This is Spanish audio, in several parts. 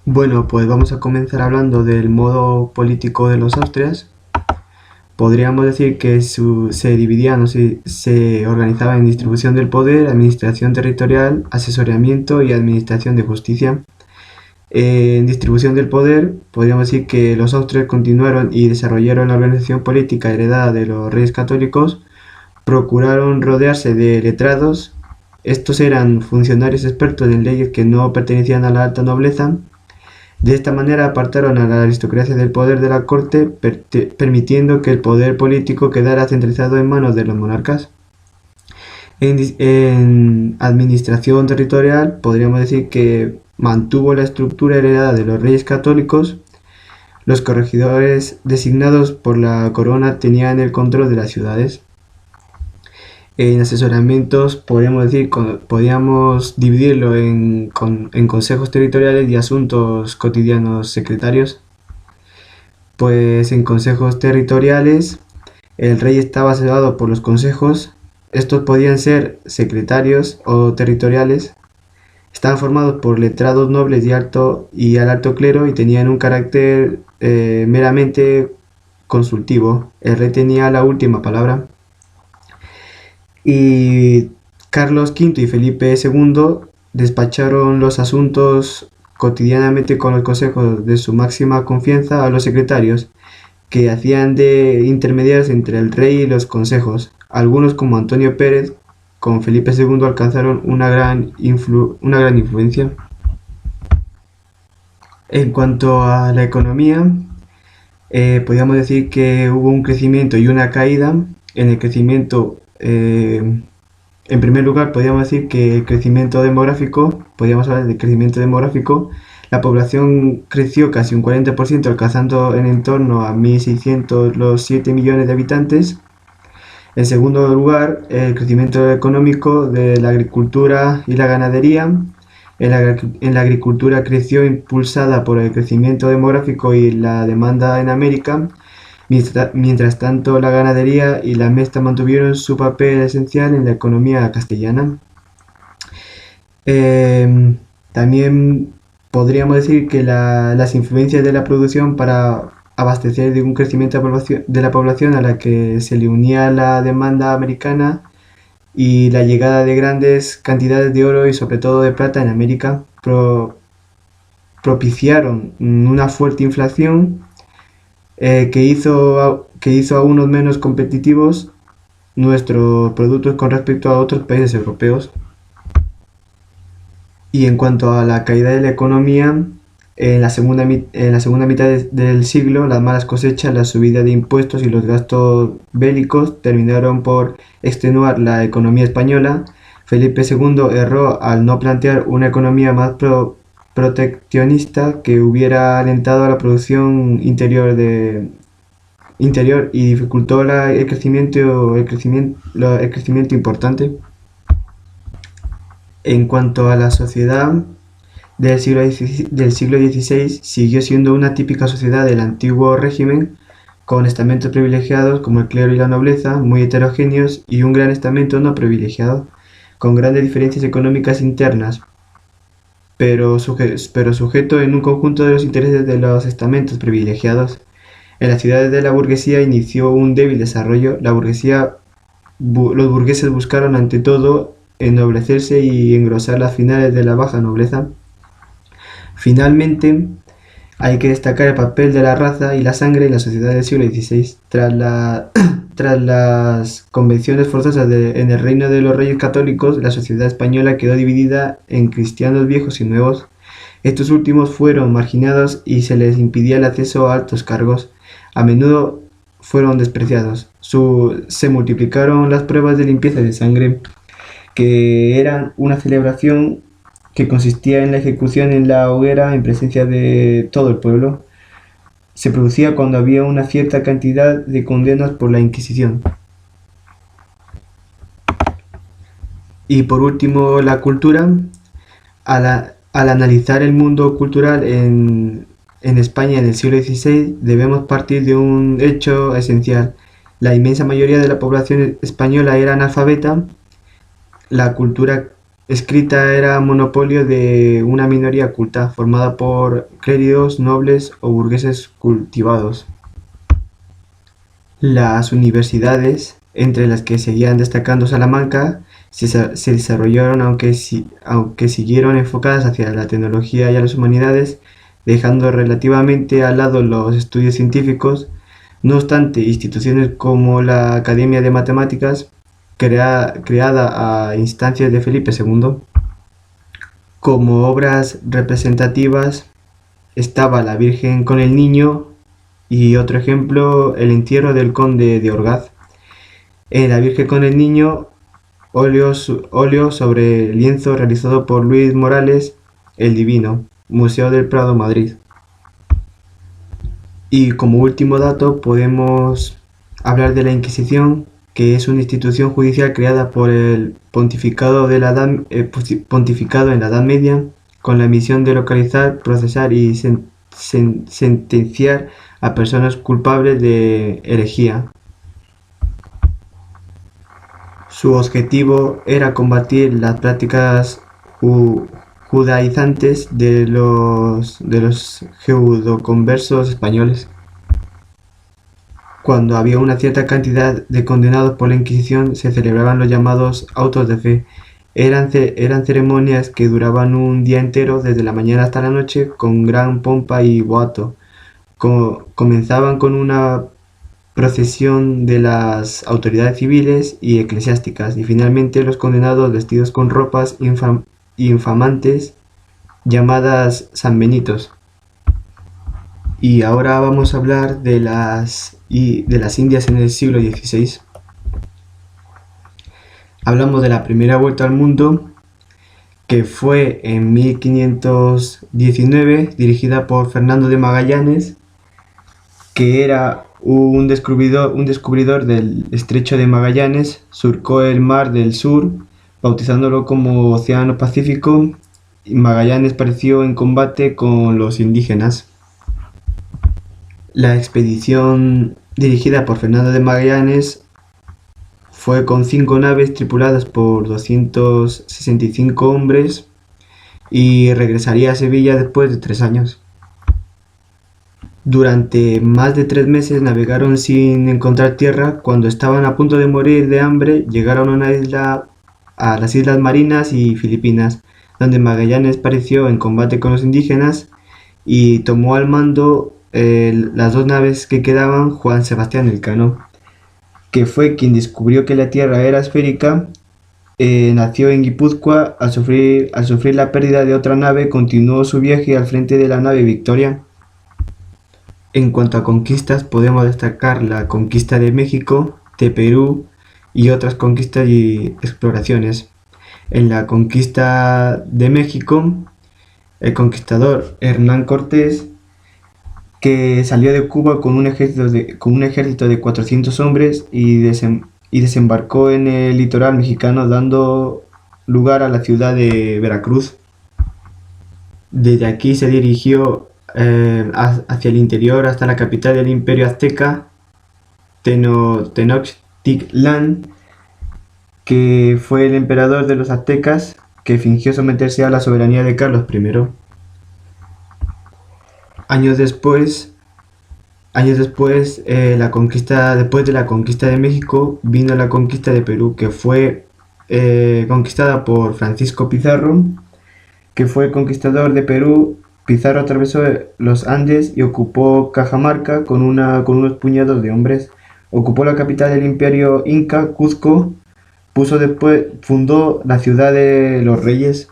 Bueno, pues vamos a comenzar hablando del modo político de los Austrias. Podríamos decir que se dividían o se organizaba en distribución del poder, administración territorial, asesoramiento y administración de justicia. En distribución del poder, podríamos decir que los Austrias continuaron y desarrollaron la organización política heredada de los reyes católicos, procuraron rodearse de letrados. Estos eran funcionarios expertos en leyes que no pertenecían a la alta nobleza. De esta manera apartaron a la aristocracia del poder de la corte, permitiendo que el poder político quedara centralizado en manos de los monarcas. En administración territorial podríamos decir que mantuvo la estructura heredada de los reyes católicos. Los corregidores designados por la corona tenían el control de las ciudades. En asesoramientos podríamos dividirlo en consejos territoriales y asuntos cotidianos secretarios. Pues en consejos territoriales el rey estaba asesorado por los consejos. Estos podían ser secretarios o territoriales. Estaban formados por letrados nobles y al alto clero y tenían un carácter meramente consultivo. El rey tenía la última palabra. Y Carlos V y Felipe II despacharon los asuntos cotidianamente con los consejos de su máxima confianza a los secretarios, que hacían de intermediarios entre el rey y los consejos. Algunos, como Antonio Pérez, con Felipe II alcanzaron una gran influencia. En cuanto a la economía, podríamos decir que hubo un crecimiento y una caída. En el crecimiento, en primer lugar, podríamos decir que el crecimiento demográfico, podríamos hablar de crecimiento demográfico. La población creció casi un 40%, alcanzando en torno a 1.600 los 7 millones de habitantes. En segundo lugar, el crecimiento económico de la agricultura y la ganadería. En la agricultura creció impulsada por el crecimiento demográfico y la demanda en América. Mientras tanto, la ganadería y la mesta mantuvieron su papel esencial en la economía castellana. También podríamos decir que las influencias de la producción para abastecer de un crecimiento de la población a la que se le unía la demanda americana y la llegada de grandes cantidades de oro y sobre todo de plata en América propiciaron una fuerte inflación que hizo aún menos competitivos nuestros productos con respecto a otros países europeos. Y en cuanto a la caída de la economía, en la segunda mitad del siglo, las malas cosechas, la subida de impuestos y los gastos bélicos terminaron por extenuar la economía española. Felipe II erró al no plantear una economía más proteccionista que hubiera alentado la producción interior y dificultó el crecimiento importante. En cuanto a la sociedad del siglo XVI, siguió siendo una típica sociedad del antiguo régimen, con estamentos privilegiados como el clero y la nobleza, muy heterogéneos, y un gran estamento no privilegiado, con grandes diferencias económicas internas, pero sujeto en un conjunto de los intereses de los estamentos privilegiados. En las ciudades de la burguesía inició un débil desarrollo. Los burgueses buscaron ante todo ennoblecerse y engrosar las finales de la baja nobleza. Finalmente, hay que destacar el papel de la raza y la sangre en la sociedad del siglo XVI. Tras las convenciones forzosas en el reino de los reyes católicos, la sociedad española quedó dividida en cristianos viejos y nuevos. Estos últimos fueron marginados y se les impidía el acceso a altos cargos. A menudo fueron despreciados. Se multiplicaron las pruebas de limpieza de sangre, que eran una celebración que consistía en la ejecución en la hoguera en presencia de todo el pueblo. Se producía cuando había una cierta cantidad de condenas por la Inquisición. Y por último, la cultura. Al analizar el mundo cultural en España en el siglo XVI, debemos partir de un hecho esencial. La inmensa mayoría de la población española era analfabeta. La cultura escrita era monopolio de una minoría culta formada por clérigos, nobles o burgueses cultivados. Las universidades, entre las que seguían destacando Salamanca, se desarrollaron aunque siguieron enfocadas hacia la tecnología y a las humanidades, dejando relativamente al lado los estudios científicos. No obstante, instituciones como la Academia de Matemáticas, creada a instancias de Felipe II, como obras representativas estaba La Virgen con el Niño y otro ejemplo, El entierro del conde de Orgaz. En La Virgen con el Niño, óleo sobre lienzo realizado por Luis Morales, El Divino, Museo del Prado, Madrid. Y como último dato podemos hablar de la Inquisición, que es una institución judicial creada por el pontificado en la Edad Media, con la misión de localizar, procesar y sentenciar a personas culpables de herejía. Su objetivo era combatir las prácticas judaizantes de los judeoconversos españoles. Cuando había una cierta cantidad de condenados por la Inquisición, se celebraban los llamados autos de fe. Eran ceremonias que duraban un día entero, desde la mañana hasta la noche, con gran pompa y boato. Comenzaban con una procesión de las autoridades civiles y eclesiásticas, y finalmente los condenados vestidos con ropas infamantes llamadas sanbenitos. Y ahora vamos a hablar de las Indias en el siglo XVI. Hablamos de la primera vuelta al mundo, que fue en 1519, dirigida por Fernando de Magallanes, que era un descubridor del Estrecho de Magallanes. Surcó el Mar del Sur, bautizándolo como Océano Pacífico, y Magallanes pereció en combate con los indígenas. La expedición dirigida por Fernando de Magallanes fue con 5 naves tripuladas por 265 hombres y regresaría a Sevilla después de 3 años. Durante más de 3 meses navegaron sin encontrar tierra. Cuando estaban a punto de morir de hambre, llegaron a las Islas Marianas y Filipinas, donde Magallanes pereció en combate con los indígenas y tomó al mando las 2 naves que quedaban Juan Sebastián Elcano, que fue quien descubrió que la Tierra era esférica. Nació en Guipúzcoa. Al sufrir la pérdida de otra nave, continuó su viaje al frente de la nave Victoria. En cuanto a conquistas, podemos destacar la conquista de México, de Perú y otras conquistas y exploraciones. En la conquista de México, el conquistador Hernán Cortés, que salió de Cuba con un ejército de 400 hombres y desembarcó en el litoral mexicano, dando lugar a la ciudad de Veracruz. Desde aquí se dirigió hacia el interior hasta la capital del Imperio Azteca, Tenochtitlan, que fue el emperador de los aztecas, que fingió someterse a la soberanía de Carlos I. Años después, después de la conquista de México, vino la conquista de Perú, que fue conquistada por Francisco Pizarro, que fue el conquistador de Perú. Pizarro atravesó los Andes y ocupó Cajamarca con unos puñados de hombres. Ocupó la capital del imperio inca, Cuzco. Fundó la ciudad de los Reyes,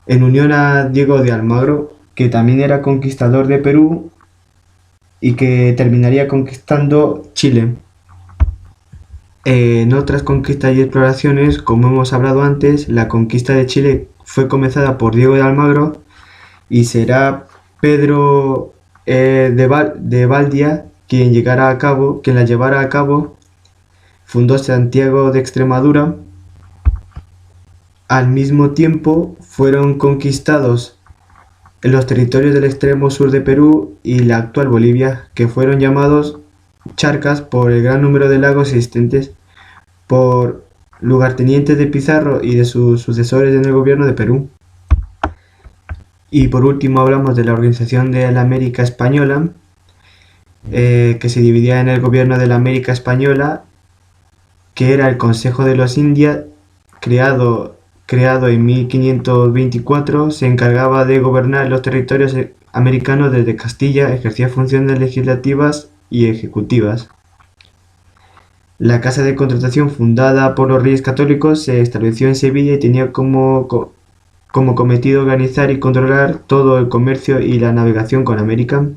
en unión a Diego de Almagro, que también era conquistador de Perú y que terminaría conquistando Chile. En otras conquistas y exploraciones, como hemos hablado antes, la conquista de Chile fue comenzada por Diego de Almagro y será Pedro de Valdía quien la llevará a cabo. Fundó Santiago de Extremadura. Al mismo tiempo fueron conquistados los territorios del extremo sur de Perú y la actual Bolivia, que fueron llamados charcas por el gran número de lagos existentes. Por lugartenientes de Pizarro y de sus sucesores en el gobierno de Perú. Y por último hablamos de la organización de la América Española, que se dividía en el gobierno de la América Española, que era el Consejo de los Indias, creado en 1524, se encargaba de gobernar los territorios americanos desde Castilla, ejercía funciones legislativas y ejecutivas. La casa de contratación fundada por los Reyes Católicos se estableció en Sevilla y tenía como cometido organizar y controlar todo el comercio y la navegación con América.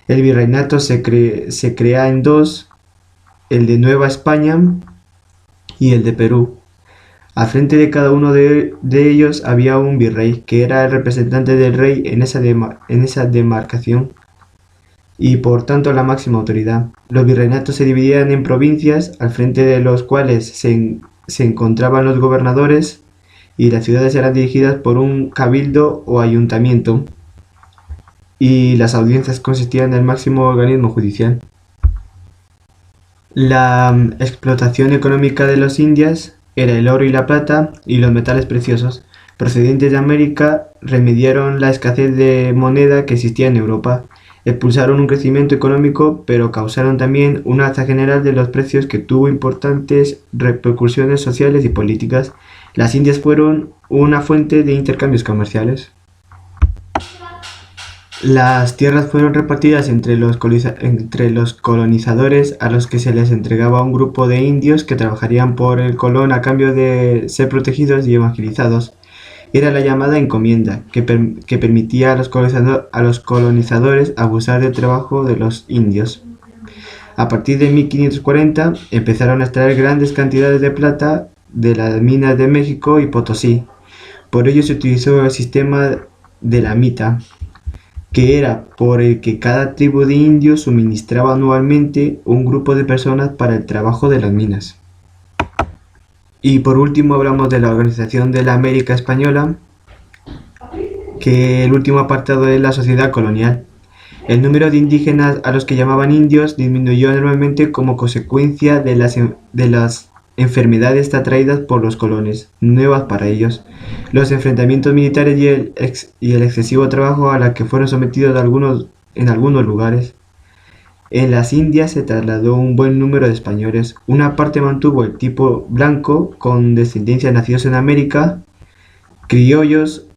El virreinato se crea en dos, el de Nueva España y el de Perú. Al frente de cada uno de ellos había un virrey, que era el representante del rey en esa demarcación y por tanto la máxima autoridad. Los virreinatos se dividían en provincias, al frente de los cuales se encontraban los gobernadores, y las ciudades eran dirigidas por un cabildo o ayuntamiento, y las audiencias consistían en el máximo organismo judicial. La explotación económica de los indios era el oro y la plata y los metales preciosos procedentes de América. Remediaron la escasez de moneda que existía en Europa, impulsaron un crecimiento económico, pero causaron también un alza general de los precios que tuvo importantes repercusiones sociales y políticas. Las Indias fueron una fuente de intercambios comerciales. Las tierras fueron repartidas entre los colonizadores, a los que se les entregaba un grupo de indios que trabajarían por el colón a cambio de ser protegidos y evangelizados. Era la llamada encomienda, que permitía a los colonizadores abusar del trabajo de los indios. A partir de 1540 empezaron a extraer grandes cantidades de plata de las minas de México y Potosí. Por ello se utilizó el sistema de la mita, que era por el que cada tribu de indios suministraba anualmente un grupo de personas para el trabajo de las minas. Y por último hablamos de la organización de la América Española, que el último apartado es la sociedad colonial. El número de indígenas a los que llamaban indios disminuyó enormemente como consecuencia de las enfermedades atraídas por los colones, nuevas para ellos, los enfrentamientos militares y el excesivo trabajo a la que fueron sometidos en algunos lugares. En las Indias se trasladó un buen número de españoles. Una parte mantuvo el tipo blanco, con descendencia nacidos en América, criollos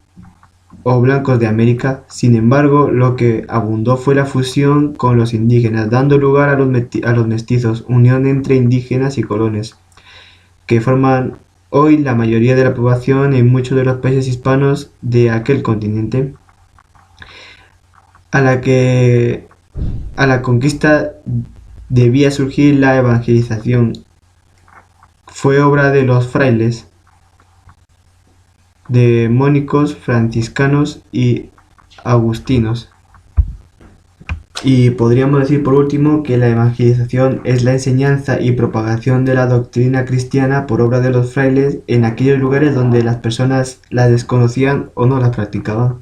o blancos de América. Sin embargo, lo que abundó fue la fusión con los indígenas, dando lugar a los mestizos, unión entre indígenas y colones, que forman hoy la mayoría de la población en muchos de los países hispanos de aquel continente. A la conquista debía surgir la evangelización. Fue obra de los frailes, de mónicos, franciscanos y agustinos. Y podríamos decir por último que la evangelización es la enseñanza y propagación de la doctrina cristiana por obra de los frailes en aquellos lugares donde las personas la desconocían o no la practicaban.